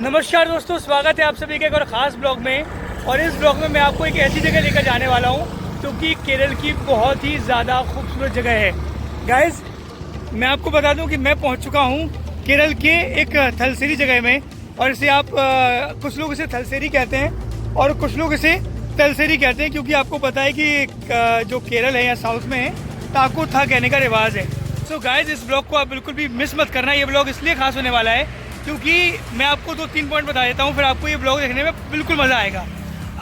नमस्कार दोस्तों, स्वागत है आप सभी के एक और ख़ास ब्लॉग में। और इस ब्लॉग में मैं आपको एक ऐसी जगह लेकर जाने वाला हूँ जो कि केरल की बहुत ही ज़्यादा खूबसूरत जगह है। गाइस, मैं आपको बता दूं कि मैं पहुँच चुका हूँ केरल के एक थलसेरी जगह में। और इसे आप कुछ लोग इसे थलसेरी कहते हैं और कुछ लोग इसे तलसेरी कहते हैं, क्योंकि आपको पता है कि जो केरल है या साउथ में है, ताको था कहने का रिवाज है। सो गाइस, इस ब्लॉग को आप बिल्कुल भी मिस मत करना। ये ब्लॉग इसलिए खास होने वाला है क्योंकि मैं आपको 2-3 पॉइंट बता देता हूँ, फिर आपको ये ब्लॉग देखने में बिल्कुल मज़ा आएगा।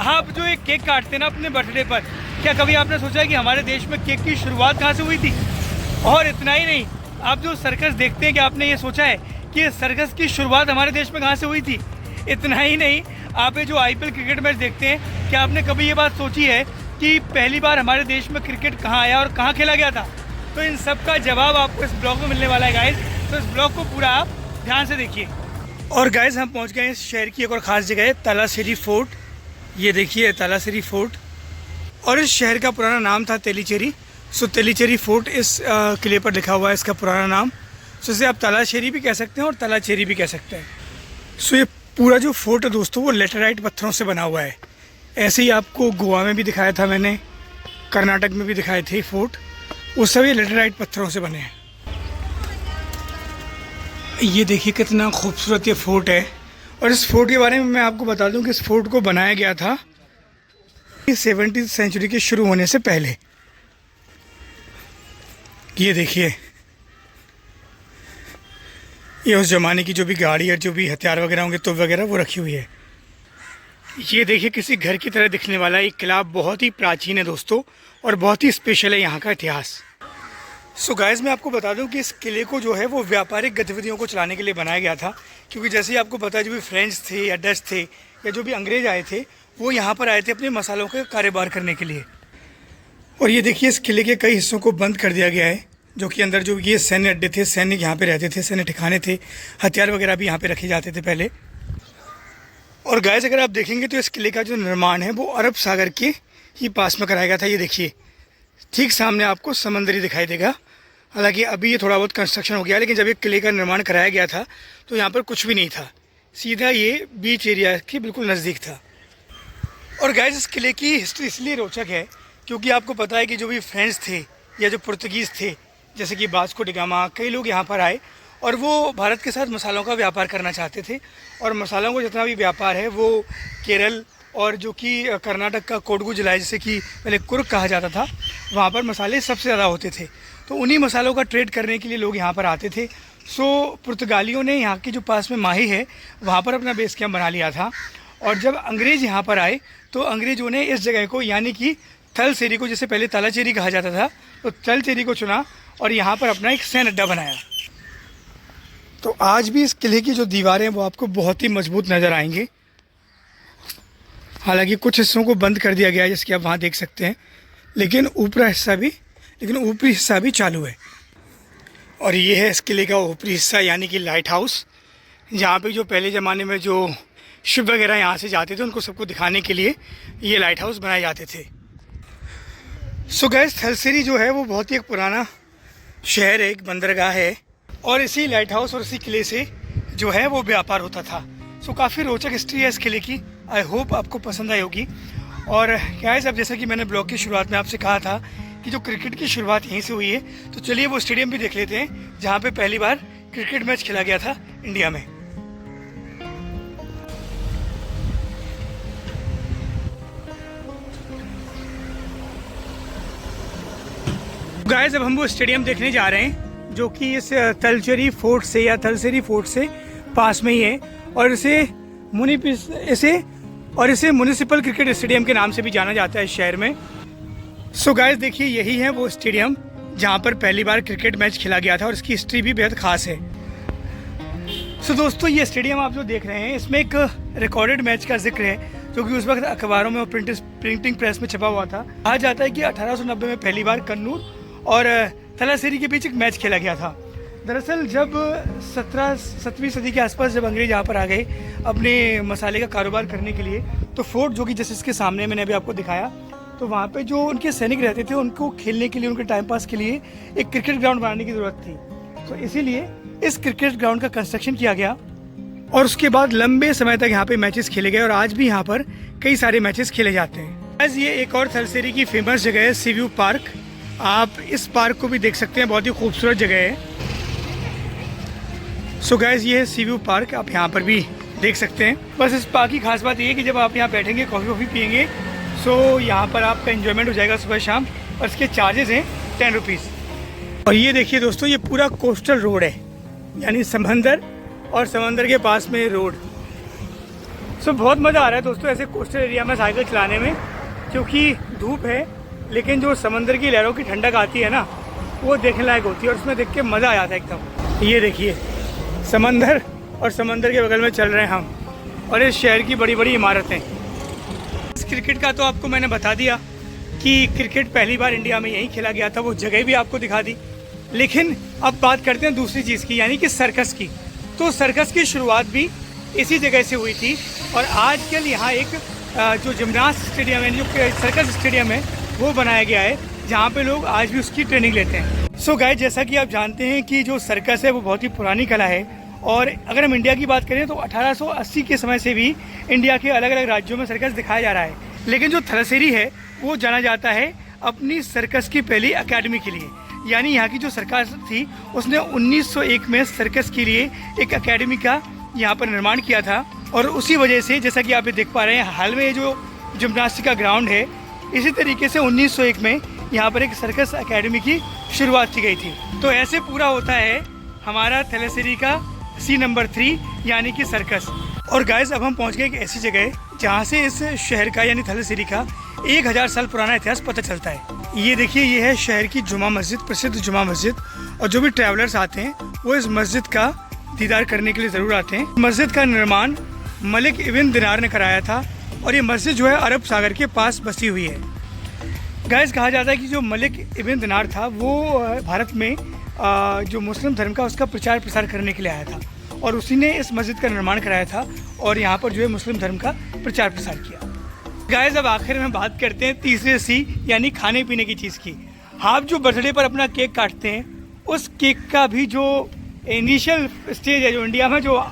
आप जो एक केक काटते हैं ना अपने बर्थडे पर, क्या कभी आपने सोचा है कि हमारे देश में केक की शुरुआत कहाँ से हुई थी? और इतना ही नहीं, आप जो सर्कस देखते हैं, क्या आपने ये सोचा है कि सर्कस की शुरुआत हमारे देश में कहाँ से हुई थी? इतना ही नहीं, आप ये जो IPL क्रिकेट मैच देखते हैं, क्या आपने कभी ये बात सोची है कि पहली बार हमारे देश में क्रिकेट कहाँ आया और कहाँ खेला गया था? तो इन सब का जवाब आपको इस ब्लॉग में मिलने वाला है गाइस। तो इस ब्लॉग को पूरा आप ध्यान से देखिए। और गाइस, हम पहुंच गए इस शहर की एक और ख़ास जगह है, तालासेरी फोर्ट। ये देखिए तालासेरी फोर्ट। और इस शहर का पुराना नाम था तेलीचेरी। सो तेलीचेरी फोर्ट इस किले पर लिखा हुआ है, इसका पुराना नाम। सो इसे आप तालाशेरी भी कह सकते हैं और तालाचेरी भी कह सकते हैं। सो ये पूरा जो फोर्ट है दोस्तों, वो लेटेराइट पत्थरों से बना हुआ है। ऐसे ही आपको गोवा में भी दिखाया था मैंने, कर्नाटक में भी दिखाए थे फोर्ट, वो सभी लेटेराइट पत्थरों से बने हैं। ये देखिए कितना खूबसूरत ये फोर्ट है। और इस फोर्ट के बारे में मैं आपको बता दूं कि इस फोर्ट को बनाया गया था 17वीं सेंचुरी के शुरू होने से पहले। ये देखिए, ये उस ज़माने की जो भी गाड़ी और जो भी हथियार वगैरह होंगे, तोप वगैरह, वो रखी हुई है। ये देखिए किसी घर की तरह दिखने वाला ये किला बहुत ही प्राचीन है दोस्तों, और बहुत ही स्पेशल है यहाँ का इतिहास। सो गाइस, मैं आपको बता दूं कि इस किले को जो है वो व्यापारिक गतिविधियों को चलाने के लिए बनाया गया था। क्योंकि जैसे ही आपको पता है, जो भी फ्रेंच थे या डच थे या जो भी अंग्रेज आए थे, वो यहाँ पर आए थे अपने मसालों का कारोबार करने के लिए। और ये देखिए, इस किले के कई हिस्सों को बंद कर दिया गया है, जो कि अंदर जो ये सैन्य अड्डे थे, सैनिक यहाँ पे रहते थे, सैन्य ठिकाने थे, हथियार वगैरह भी यहाँ पे रखे जाते थे पहले। और गाइस, अगर आप देखेंगे तो इस किले का जो निर्माण है वो अरब सागर के ही पास में कराया गया था। ये देखिए, ठीक सामने आपको समंदरी दिखाई देगा। हालांकि अभी ये थोड़ा बहुत कंस्ट्रक्शन हो गया, लेकिन जब ये किले का निर्माण कराया गया था तो यहाँ पर कुछ भी नहीं था, सीधा ये बीच एरिया के बिल्कुल नज़दीक था। और गाइस, इस किले की हिस्ट्री इसलिए रोचक है क्योंकि आपको पता है कि जो भी फ्रेंच थे या जो पुर्तगीज़ थे, जैसे कि वास्को डी गामा, कई लोग यहाँ पर आए और वो भारत के साथ मसालों का व्यापार करना चाहते थे। और मसालों को जितना भी व्यापार है वो केरल और जो कि कर्नाटक का कोडगू जिला है, जिसे कि पहले कुर्ग कहा जाता था, वहाँ पर मसाले सबसे ज़्यादा होते थे। तो उन्हीं मसालों का ट्रेड करने के लिए लोग यहाँ पर आते थे। सो पुर्तगालियों ने यहाँ के जो पास में माही है, वहाँ पर अपना बेस कैंप बना लिया था। और जब अंग्रेज़ यहाँ पर आए तो अंग्रेज़ों ने इस जगह को, यानी कि थलसेरी को, जिसे पहले तालाचेरी कहा जाता था, तो थलसेरी को चुना और यहाँ पर अपना एक सैन्य अड्डा बनाया। तो आज भी इस किले की जो दीवारें हैं वो आपको बहुत ही मजबूत नज़र आएंगी। हालांकि कुछ हिस्सों को बंद कर दिया गया है, जैसे कि आप वहाँ देख सकते हैं, लेकिन ऊपरी हिस्सा भी चालू है। और ये है इस किले का ऊपरी हिस्सा, यानी कि लाइट हाउस, जहाँ पे जो पहले ज़माने में जो शिप वगैरह यहाँ से जाते थे उनको सबको दिखाने के लिए ये लाइट हाउस बनाए जाते थे। सो गाइस, थलसेरी जो है वो बहुत ही एक पुराना शहर है, एक बंदरगाह है, और इसी लाइट हाउस और इसी किले से जो है वो व्यापार होता था। सो काफ़ी रोचक हिस्ट्री है इस किले की। आई होप आपको पसंद आई होगी। और गाइस, अब जैसा कि मैंने ब्लॉग की शुरुआत में आपसे कहा था कि जो क्रिकेट की शुरुआत यहीं से हुई है, तो चलिए वो स्टेडियम भी देख लेते हैं जहाँ पे पहली बार क्रिकेट मैच खेला गया था इंडिया में। गाइस, अब हम वो स्टेडियम देखने जा रहे हैं जो कि इस तलचेरी फोर्ट से या थलसेरी फोर्ट से पास में ही है। और इसे म्युनिसिपल क्रिकेट स्टेडियम के नाम से भी जाना जाता है इस शहर में। सो गाइस, देखिए यही है वो स्टेडियम जहाँ पर पहली बार क्रिकेट मैच खेला गया था, और इसकी हिस्ट्री भी बेहद ख़ास है। सो दोस्तों, ये स्टेडियम आप जो देख रहे हैं, इसमें एक रिकॉर्डेड मैच का जिक्र है जो कि उस वक्त अखबारों में और प्रिंटिंग प्रेस में छपा हुआ था। कहा जाता है कि 1890 में पहली बार कन्नूर और थलासेरी के बीच एक मैच खेला गया था। दरअसल जब 17वीं सदी के आसपास जब अंग्रेज यहाँ पर आ गए अपने मसाले का कारोबार करने के लिए, तो फोर्ट जो कि जैसे इसके सामने मैंने अभी आपको दिखाया, तो वहाँ पे जो उनके सैनिक रहते थे उनको खेलने के लिए, उनके टाइम पास के लिए एक क्रिकेट ग्राउंड बनाने की ज़रूरत थी। तो इसीलिए इस क्रिकेट ग्राउंड का कंस्ट्रक्शन किया गया और उसके बाद लंबे समय तक यहाँ पे मैचेस खेले गए और आज भी यहाँ पर कई सारे मैचेस खेले जाते हैं। गाइस ये एक और थलसेरी की फेमस जगह है सी व्यू पार्क। आप इस पार्क को भी देख सकते हैं, बहुत ही खूबसूरत जगह है। सो गाइस ये है सी व्यू पार्क, आप यहाँ पर भी देख सकते हैं। बस इस पार्क की खास बात ये है कि जब आप यहाँ बैठेंगे कॉफ़ी वॉफ़ी पियेंगे सो यहाँ पर आपका एंजॉयमेंट हो जाएगा सुबह शाम। और इसके चार्जेस हैं 10 रुपीज़। और ये देखिए दोस्तों, ये पूरा कोस्टल रोड है, यानी समंदर और समंदर के पास में रोड। सो बहुत मज़ा आ रहा है दोस्तों ऐसे कोस्टल एरिया में साइकिल चलाने में, क्योंकि धूप है लेकिन जो समंदर की लहरों की ठंडक आती है ना वो देखने लायक होती है और उसमें देख के मज़ा आ जाता है एकदम। ये देखिए समंदर और समंदर के बगल में चल रहे हैं हम और इस शहर की बड़ी बड़ी इमारतें। इस क्रिकेट का तो आपको मैंने बता दिया कि क्रिकेट पहली बार इंडिया में यहीं खेला गया था, वो जगह भी आपको दिखा दी। लेकिन अब बात करते हैं दूसरी चीज़ की, यानी कि सर्कस की। तो सर्कस की शुरुआत भी इसी जगह से हुई थी और आजकल यहाँ एक जो जिम्नास्ट स्टेडियम है, जो सर्कस स्टेडियम है, वो बनाया गया है जहाँ पे लोग आज भी उसकी ट्रेनिंग लेते हैं। सो गाइस जैसा कि आप जानते हैं कि जो सर्कस है वो बहुत ही पुरानी कला है और अगर हम इंडिया की बात करें तो 1880 के समय से भी इंडिया के अलग अलग राज्यों में सर्कस दिखाया जा रहा है। लेकिन जो थलसेरी है वो जाना जाता है अपनी सर्कस की पहली अकेडमी के लिए। यानी यहाँ की जो सर्कस थी उसने 1901 में सर्कस के लिए एक अकेडमी का यहाँ पर निर्माण किया था और उसी वजह से जैसा कि आप ये देख पा रहे हैं हाल में ये जो जिम्नास्टिक का ग्राउंड है, इसी तरीके से 1901 में यहाँ पर एक सर्कस अकेडमी की शुरुआत की गई थी। तो ऐसे पूरा होता है हमारा थलसेरी का सी नंबर 3 यानी कि सर्कस। और गाइस अब हम पहुँच गए एक ऐसी जगह जहाँ से इस शहर का यानी थलसेरी का 1000 साल पुराना इतिहास पता चलता है। ये देखिए ये है शहर की जुमा मस्जिद, प्रसिद्ध जुमा मस्जिद। और जो भी ट्रैवलर्स आते हैं वो इस मस्जिद का दीदार करने के लिए ज़रूर आते हैं। मस्जिद का निर्माण मलिक इब्न दिनार ने कराया था और ये मस्जिद जो है अरब सागर के पास बसी हुई है। गाइस कहा जाता है कि जो मलिक इब्न दिनार था वो भारत में जो मुस्लिम धर्म का उसका प्रचार प्रसार करने के लिए आया था और उसी ने इस मस्जिद का निर्माण कराया था और यहाँ पर जो है मुस्लिम धर्म का प्रचार प्रसार किया। गाइस अब आखिर में बात करते हैं तीसरे सी यानी खाने पीने की चीज़ की। आप जो बर्थडे पर अपना केक काटते हैं उस केक का भी जो इनिशियल स्टेज है, जो इंडिया में जो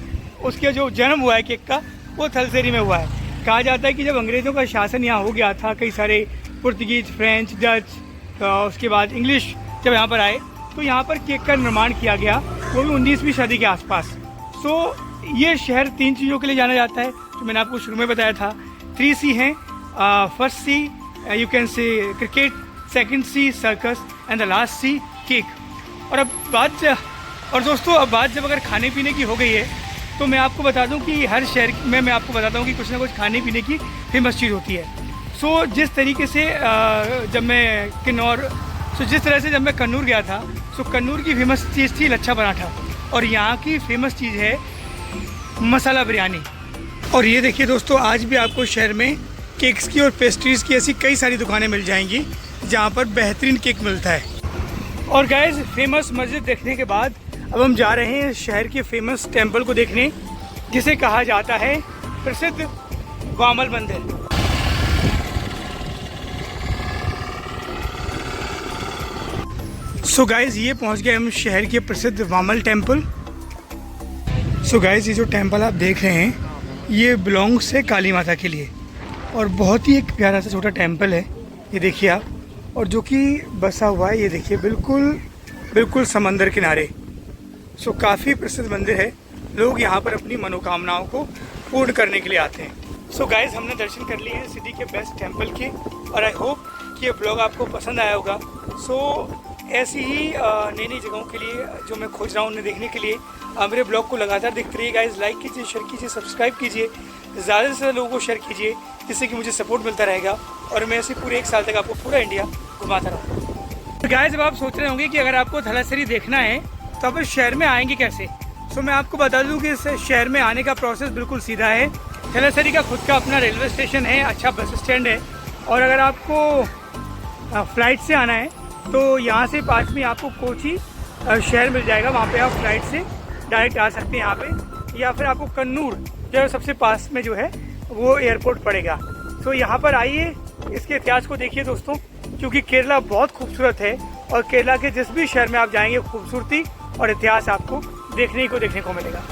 उसके जो जन्म हुआ है केक का, वो थलसेरी में हुआ है। कहा जाता है कि जब अंग्रेज़ों का शासन यहाँ हो गया था, कई सारे पुर्तगीज, फ्रेंच, डच, उसके बाद इंग्लिश जब यहाँ पर आए तो यहाँ पर केक का निर्माण किया गया, वो भी 19वीं सदी के आसपास। सो ये शहर 3 चीज़ों के लिए जाना जाता है जो मैंने आपको शुरू में बताया था। 3 सी हैं, first C you can say cricket, second C circus and the last C cake. और दोस्तों अब बात जब अगर खाने पीने की हो गई है तो मैं आपको बता दूं कि हर शहर में मैं आपको बताता हूं कि कुछ ना कुछ खाने पीने की फेमस चीज़ होती है। सो जिस तरीके से जब मैं जब मैं कन्नूर गया था सो कन्नूर की फेमस चीज़ थी लच्छा पराठा और यहाँ की फेमस चीज़ है मसाला बिरयानी। और ये देखिए दोस्तों आज भी आपको शहर में केक्स की और पेस्ट्रीज़ की ऐसी कई सारी दुकानें मिल जाएंगी जहाँ पर बेहतरीन केक मिलता है। और गाइस फेमस मस्जिद देखने के बाद अब हम जा रहे हैं शहर के फेमस टेंपल को देखने, जिसे कहा जाता है प्रसिद्ध वामल मंदिर। सो गाइस ये पहुंच गए हम शहर के प्रसिद्ध वामल टेंपल। सो गाइस ये जो टेंपल आप देख रहे हैं ये बिलोंग्स है काली माता के लिए और बहुत ही एक प्यारा सा छोटा टेंपल है, ये देखिए आप। और जो कि बसा हुआ है ये देखिए बिल्कुल समंदर किनारे। सो काफ़ी प्रसिद्ध मंदिर है, लोग यहाँ पर अपनी मनोकामनाओं को पूर्ण करने के लिए आते हैं। सो गाइस हमने दर्शन कर लिए हैं सिटी के बेस्ट टेंपल के और आई होप कि ये ब्लॉग आपको पसंद आया होगा। सो ऐसी ही नई नई जगहों के लिए जो मैं खोज रहा हूँ उन्हें देखने के लिए मेरे ब्लॉग को लगातार देखते रहिए गाइस। लाइक कीजिए, शेयर कीजिए, सब्सक्राइब कीजिए, ज़्यादा से ज़्यादा लोगों को शेयर कीजिए जिससे कि मुझे सपोर्ट मिलता रहेगा और मैं ऐसे पूरे 1 साल तक आपको पूरा इंडिया घुमाता रहूँगा। गाइस जब आप सोच रहे होंगे कि अगर आपको थलसेरी देखना है तो आप इस शहर में आएंगे कैसे, सो मैं आपको बता दूं कि इस शहर में आने का प्रोसेस बिल्कुल सीधा है। थलसेरी का खुद का अपना रेलवे स्टेशन है, अच्छा बस स्टैंड है और अगर आपको फ़्लाइट से आना है तो यहाँ से पास में आपको कोची शहर मिल जाएगा, वहाँ पे आप फ्लाइट से डायरेक्ट आ सकते हैं यहाँ पे, या फिर आपको कन्नूर जो सबसे पास में जो है वो एयरपोर्ट पड़ेगा। तो यहाँ पर आइए, इसके इतिहास को देखिए दोस्तों, क्योंकि केरला बहुत खूबसूरत है और केरला के जिस भी शहर में आप जाएंगे खूबसूरती और इतिहास आपको देखने को मिलेगा।